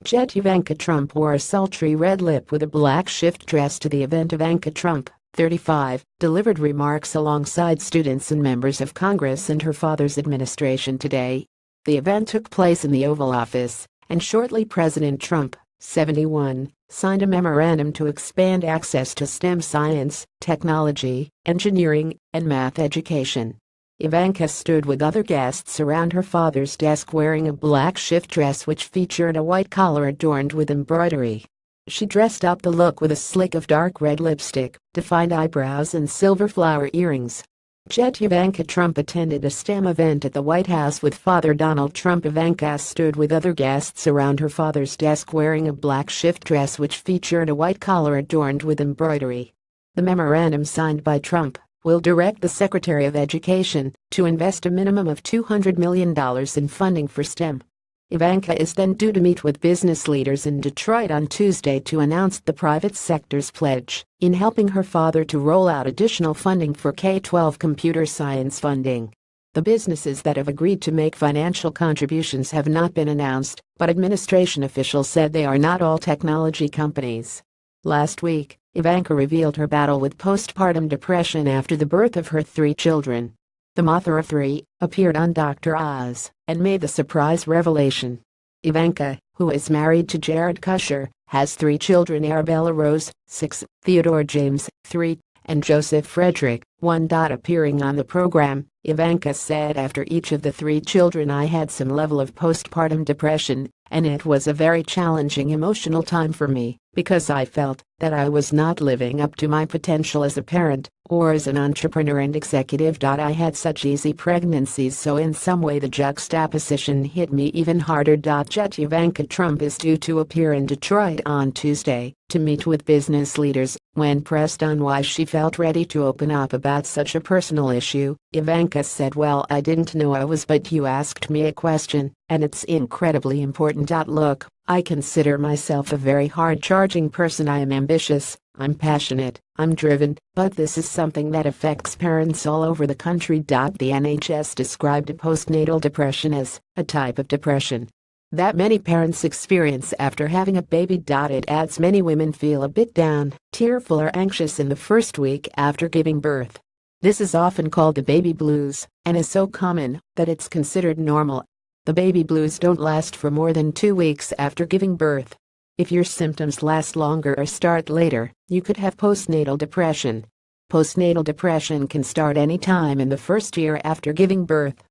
GETTYIvanka Trump wore a sultry red lip with a black shift dress to the event. Ivanka Trump, 35, delivered remarks alongside students and members of Congress and her father's administration today. The event took place in the Oval Office, and shortly President Trump, 71, signed a memorandum to expand access to STEM science, technology, engineering, and math education. Ivanka stood with other guests around her father's desk wearing a black shift dress which featured a white collar adorned with embroidery. She dressed up the look with a slick of dark red lipstick, defined eyebrows and silver flower earrings. GETTYIvanka Trump attended a STEM event at the White House with Father Donald Trump. Ivanka stood with other guests around her father's desk wearing a black shift dress which featured a white collar adorned with embroidery. The memorandum signed by Trump will direct the Secretary of Education to invest a minimum of $200 million in funding for STEM. Ivanka is then due to meet with business leaders in Detroit on Tuesday to announce the private sector's pledge in helping her father to roll out additional funding for K-12 computer science funding. The businesses that have agreed to make financial contributions have not been announced, but administration officials said they are not all technology companies. Last week, Ivanka revealed her battle with postpartum depression after the birth of her 3 children. The mother of 3 appeared on Dr. Oz and made the surprise revelation. Ivanka, who is married to Jared Kushner, has 3 children: Arabella Rose, 6, Theodore James, 3, and Joseph Frederick, 1. Appearing on the program, Ivanka said, "After each of the 3 children I had some level of postpartum depression, and it was a very challenging emotional time for me, because I felt that I was not living up to my potential as a parent or as an entrepreneur and executive. I had such easy pregnancies, so in some way the juxtaposition hit me even harder." GETTYIvanka Trump is due to appear in Detroit on Tuesday to meet with business leaders. When pressed on why she felt ready to open up about such a personal issue, Ivanka said, "Well, I didn't know I was, but you asked me a question, and it's incredibly important. Look, I consider myself a very hard-charging person. I am ambitious, I'm passionate, I'm driven, but this is something that affects parents all over the country." The NHS described postnatal depression as a type of depression that many parents experience after having a baby. It adds many women feel a bit down, tearful or anxious in the first week after giving birth. This is often called the baby blues, and is so common that it's considered normal. The baby blues don't last for more than 2 weeks after giving birth. If your symptoms last longer or start later, you could have postnatal depression. Postnatal depression can start any time in the first year after giving birth.